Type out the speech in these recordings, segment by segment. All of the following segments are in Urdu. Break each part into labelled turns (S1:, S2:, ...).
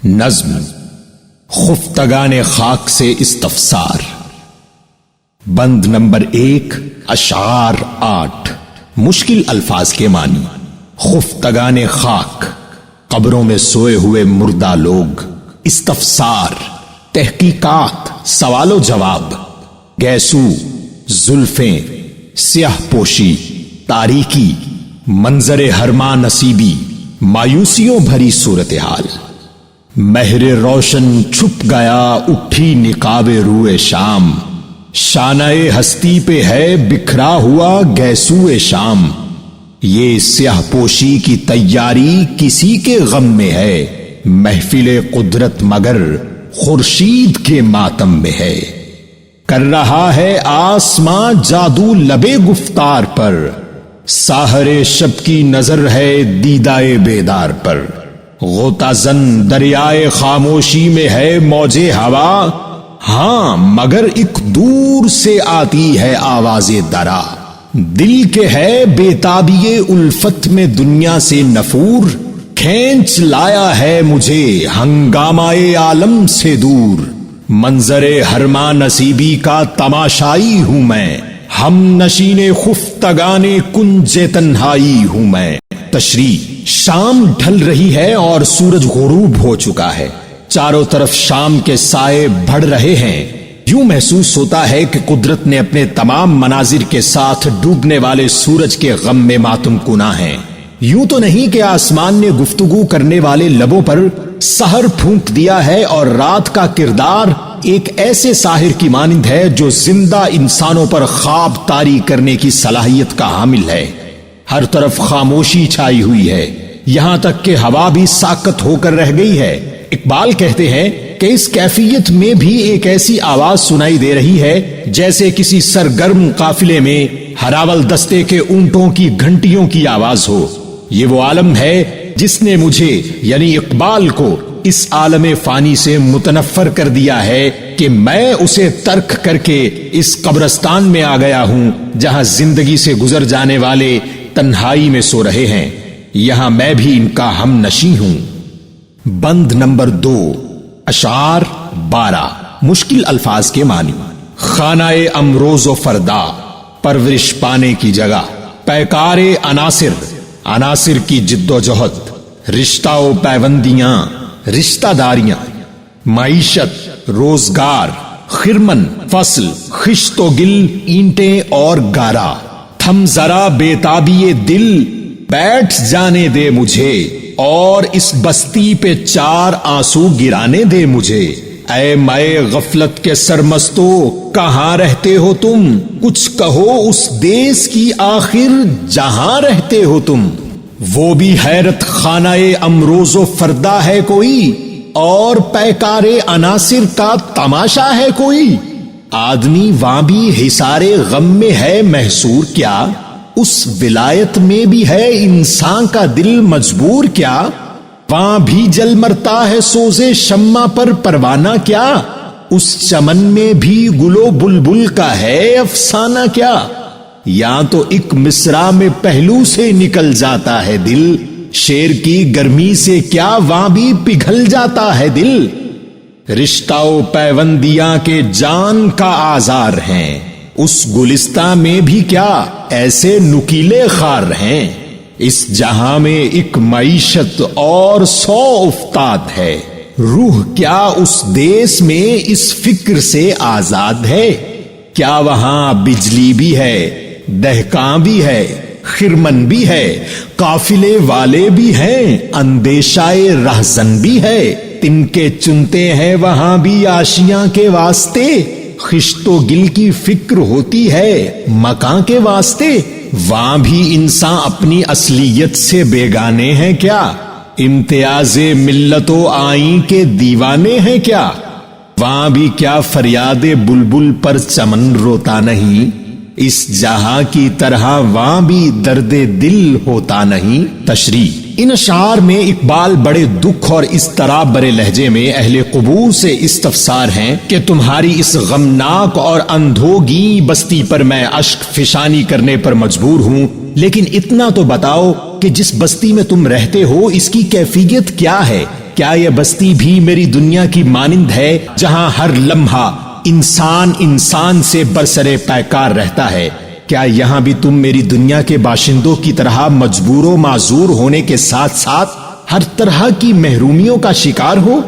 S1: نظم خفتگان خاک سے استفسار، بند نمبر 1، اشعار 8۔ مشکل الفاظ کے معنی: خفتگان خاک، قبروں میں سوئے ہوئے مردہ لوگ۔ استفسار، تحقیقات، سوال و جواب۔ گیسو، زلفیں، سیاہ پوشی، تاریکی، منظر ہرما نصیبی، مایوسیوں بھری صورتحال۔ مہر روشن چھپ گیا، اٹھی نقاب روئے شام، شانہ ہستی پہ ہے بکھرا ہوا گیسو شام۔ یہ سیاہ پوشی کی تیاری کسی کے غم میں ہے، محفل قدرت مگر خورشید کے ماتم میں ہے۔ کر رہا ہے آسماں جادو لبے گفتار پر، ساحر شب کی نظر ہے دیدائے بیدار پر۔ غوطہ زن دریائے خاموشی میں ہے موج ہوا، ہاں مگر ایک دور سے آتی ہے آواز درا۔ دل کے ہے بےتابی الفت میں دنیا سے نفور، کھینچ لایا ہے مجھے ہنگامہ عالم سے دور۔ منظر ہرما نصیبی کا تماشائی ہوں میں، ہم نشین خفتگان کنج تنہائی ہوں میں۔ تشریح، شام ڈھل رہی ہے اور سورج غروب ہو چکا ہے، چاروں طرف شام کے سائے بڑھ رہے ہیں۔ یوں محسوس ہوتا ہے کہ قدرت نے اپنے تمام مناظر کے ساتھ ڈوبنے والے سورج کے غم میں ماتم کنا ہے۔ یوں تو نہیں کہ آسمان نے گفتگو کرنے والے لبوں پر سحر پھونک دیا ہے اور رات کا کردار ایک ایسے ساحر کی مانند ہے جو زندہ انسانوں پر خواب طاری کرنے کی صلاحیت کا حامل ہے۔ ہر طرف خاموشی چھائی ہوئی ہے، یہاں تک کہ ہوا بھی ساکت ہو کر رہ گئی ہے۔ اقبال کہتے ہیں کہ اس کیفیت میں بھی ایک ایسی آواز سنائی دے رہی ہے جیسے کسی سرگرم قافلے میں ہراول دستے کے اونٹوں کی گھنٹیوں کی آواز ہو۔ یہ وہ عالم ہے جس نے مجھے یعنی اقبال کو اس عالم فانی سے متنفر کر دیا ہے کہ میں اسے ترک کر کے اس قبرستان میں آ گیا ہوں جہاں زندگی سے گزر جانے والے تنہائی میں سو رہے ہیں۔ یہاں میں بھی ان کا ہم نشیں ہوں۔ بند نمبر 2، اشعار 12۔ مشکل الفاظ کے معنی: خانہ امروز و فردا، پرورش پانے کی جگہ، پیکار عناصر، عناصر کی جد و جہد، رشتہ و پیوندیاں، رشتہ داریاں، معیشت، روزگار، خرمن، فصل، خشت و گل، اینٹیں اور گارا۔ تھم ذرا بےتابی دل، بیٹھ جانے دے مجھے، اور اس بستی پہ 4 آنسو گرانے دے مجھے۔ اے مائے غفلت کے سرمستو، کہاں رہتے ہو تم؟ کچھ کہو اس دیس کی آخر جہاں رہتے ہو تم۔ وہ بھی حیرت خانہ امروز و فردا ہے کوئی، اور پیکار عناصر کا تماشا ہے کوئی۔ آدمی وہاں بھی حصار غم میں ہے محصور کیا؟ اس ولایت میں بھی ہے انسان کا دل مجبور کیا؟ وہاں بھی جل مرتا ہے سوزے شمع پر پروانہ کیا؟ اس چمن میں بھی گلو بلبل کا ہے افسانہ کیا؟ یا تو ایک مصرع میں پہلو سے نکل جاتا ہے دل، شیر کی گرمی سے کیا وہاں بھی پگھل جاتا ہے دل۔ رشتہ و پیوندیاں کے جان کا آزار ہیں، اس گلستہ میں بھی کیا ایسے نکیلے خار ہیں۔ اس جہاں میں ایک معیشت اور 100 افتاد ہے، روح کیا اس دیس میں اس فکر سے آزاد ہے؟ کیا وہاں بجلی بھی ہے، دہکاں بھی ہے، خرمن بھی ہے، قافلے والے بھی ہیں، اندیشہ رہزن بھی ہے؟ تن کے چنتے ہیں وہاں بھی آشیاں کے واسطے، خشت و گل کی فکر ہوتی ہے مکان کے واسطے۔ وہاں بھی انسان اپنی اصلیت سے بیگانے ہیں کیا؟ امتیاز ملت و آئین کے دیوانے ہیں کیا؟ وہاں بھی کیا فریاد بلبل پر چمن روتا نہیں؟ اس جہاں کی طرح وہاں بھی درد دل ہوتا نہیں۔ تشریح، ان اشعار میں اقبال بڑے دکھ اور اضطراب برے لہجے میں اہل قبور سے استفسار ہیں کہ تمہاری اس غمناک اور اندھوگی بستی پر میں اشک فشانی کرنے پر مجبور ہوں، لیکن اتنا تو بتاؤ کہ جس بستی میں تم رہتے ہو اس کی کیفیت کیا ہے؟ کیا یہ بستی بھی میری دنیا کی مانند ہے جہاں ہر لمحہ انسان انسان سے برسرے پیکار رہتا ہے؟ کیا یہاں بھی تم میری دنیا کے باشندوں کی طرح مجبور و معذور ہونے کے ساتھ ساتھ ہر طرح کی محرومیوں کا شکار ہو؟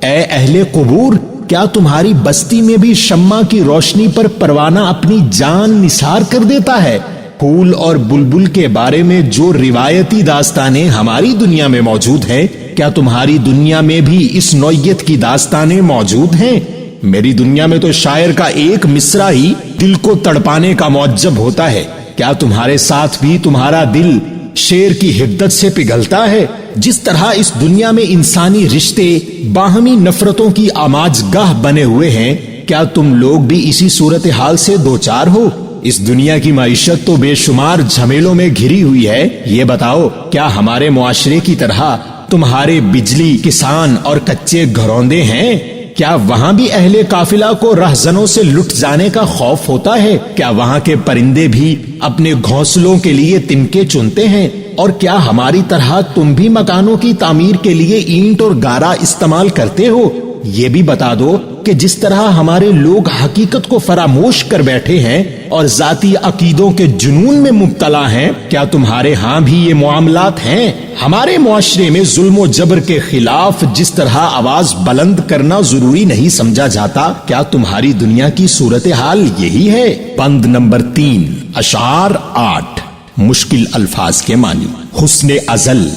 S1: اے اہل قبور، کیا تمہاری بستی میں بھی شمع کی روشنی پر پروانہ اپنی جان نثار کر دیتا ہے؟ پھول اور بلبل کے بارے میں جو روایتی داستانیں ہماری دنیا میں موجود ہیں، کیا تمہاری دنیا میں بھی اس نوعیت کی داستانیں موجود ہیں؟ میری دنیا میں تو شاعر کا ایک مصرع ہی دل کو تڑپانے کا معجب ہوتا ہے۔ کیا تمہارے ساتھ بھی تمہارا دل شیر کی حدت سے پگھلتا ہے؟ جس طرح اس دنیا میں انسانی رشتے باہمی نفرتوں کی آماج گاہ بنے ہوئے ہیں، کیا تم لوگ بھی اسی صورتحال سے دوچار ہو؟ اس دنیا کی معیشت تو بے شمار جھمیلوں میں گھری ہوئی ہے۔ یہ بتاؤ، کیا ہمارے معاشرے کی طرح تمہارے بجلی، کسان اور کچے گھروندے ہیں؟ کیا وہاں بھی اہل قافلہ کو رہزنوں سے لٹ جانے کا خوف ہوتا ہے؟ کیا وہاں کے پرندے بھی اپنے گھونسلوں کے لیے تنکے چنتے ہیں؟ اور کیا ہماری طرح تم بھی مکانوں کی تعمیر کے لیے اینٹ اور گارا استعمال کرتے ہو؟ یہ بھی بتا دو کہ جس طرح ہمارے لوگ حقیقت کو فراموش کر بیٹھے ہیں اور ذاتی عقیدوں کے جنون میں مبتلا ہیں، کیا تمہارے ہاں بھی یہ معاملات ہیں؟ ہمارے معاشرے میں ظلم و جبر کے خلاف جس طرح آواز بلند کرنا ضروری نہیں سمجھا جاتا، کیا تمہاری دنیا کی صورتحال یہی ہے؟ بند نمبر 3، اشعار 8، مشکل الفاظ کے معنی۔ حسن ازل،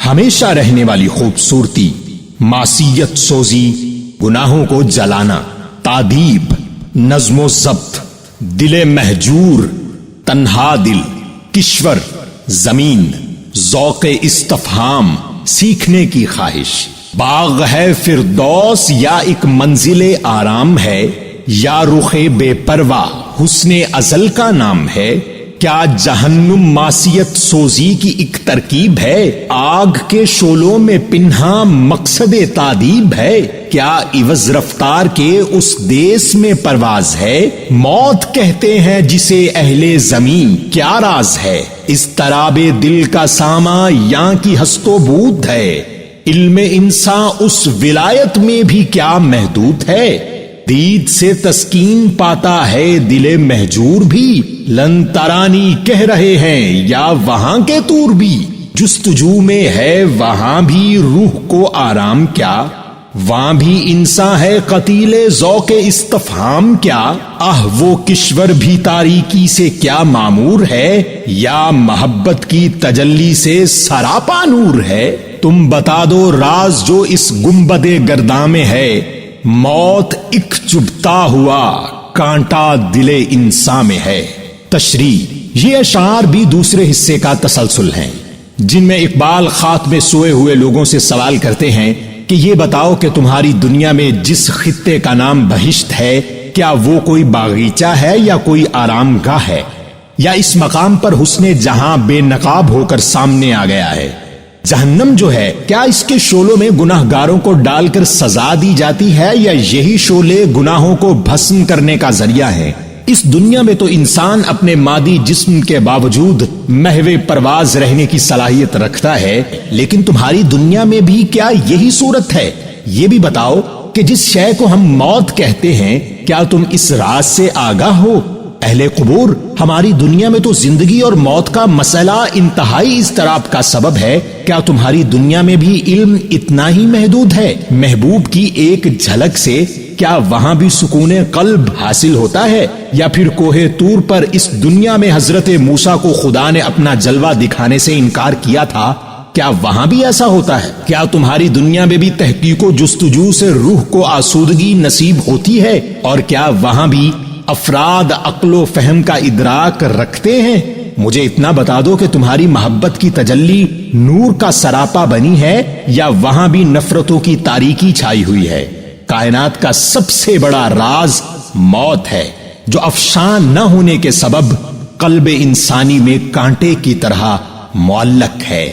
S1: ہمیشہ رہنے والی خوبصورتی، معصیت سوزی، گناہوں کو جلانا، تادیب، نظم و ضبط، دل مہجور، تنہا دل، کشور، زمین، ذوق استفہام، سیکھنے کی خواہش، باغ ہے فردوس یا ایک منزل آرام ہے، یا رخ بے پروا حسن ازل کا نام ہے، کیا جہنم معصیت سوزی کی ایک ترکیب ہے، آگ کے شعلوں میں پنہاں مقصد تادیب ہے، کیا عوض رفتار کے اس دیس میں پرواز ہے، موت کہتے ہیں جسے اہل زمین، کیا راز ہے، اضطراب دل کا ساما یاں کی ہست و بود ہے، علم انسان اس ولایت میں بھی کیا محدود ہے، دید سے تسکین پاتا ہے دل مہجور بھی، لن ترانی کہہ رہے ہیں یا وہاں کے طور بھی، جستجو میں ہے وہاں بھی روح کو آرام کیا، وہاں بھی انسان ہے قتیل ذوق استفہام کیا، وہ کشور بھی تاریکی سے کیا معمور ہے، یا محبت کی تجلی سے سراپا نور ہے، تم بتا دو راز جو اس گنبد گرداں میں ہے، موت ایک چبھتا ہوا کانٹا دل انسان میں ہے۔ تشریح، یہ اشعار بھی دوسرے حصے کا تسلسل ہیں، جن میں اقبال خاک میں سوئے ہوئے لوگوں سے سوال کرتے ہیں کہ یہ بتاؤ کہ تمہاری دنیا میں جس خطے کا نام بہشت ہے، کیا وہ کوئی باغیچہ ہے یا کوئی آرام گاہ ہے، یا اس مقام پر حسن جہاں بے نقاب ہو کر سامنے آ گیا ہے؟ جہنم جو ہے، کیا اس کے شعلوں میں گناہ گاروں کو ڈال کر سزا دی جاتی ہے، یا یہی شعلے گناہوں کو بھسم کرنے کا ذریعہ ہے؟ اس دنیا میں تو انسان اپنے مادی جسم کے باوجود محو پرواز رہنے کی صلاحیت رکھتا ہے، لیکن تمہاری دنیا میں بھی کیا یہی صورت ہے؟ یہ بھی بتاؤ کہ جس شے کو ہم موت کہتے ہیں، کیا تم اس راز سے آگاہ ہو؟ اہل قبور، ہماری دنیا میں تو زندگی اور موت کا مسئلہ انتہائی اضطراب کا سبب ہے، کیا تمہاری دنیا میں بھی علم اتنا ہی محدود ہے؟ محبوب کی ایک جھلک سے کیا وہاں بھی سکون قلب حاصل ہوتا ہے، یا پھر کوہ طور پر اس دنیا میں حضرت موسیٰ کو خدا نے اپنا جلوہ دکھانے سے انکار کیا تھا، کیا وہاں بھی ایسا ہوتا ہے؟ کیا تمہاری دنیا میں بھی تحقیق و جستجو سے روح کو آسودگی نصیب ہوتی ہے، اور کیا وہاں بھی افراد عقل و فہم کا ادراک رکھتے ہیں؟ مجھے اتنا بتا دو کہ تمہاری محبت کی تجلی نور کا سراپا بنی ہے، یا وہاں بھی نفرتوں کی تاریکی چھائی ہوئی ہے؟ کائنات کا سب سے بڑا راز موت ہے، جو افشان نہ ہونے کے سبب قلب انسانی میں کانٹے کی طرح معلق ہے۔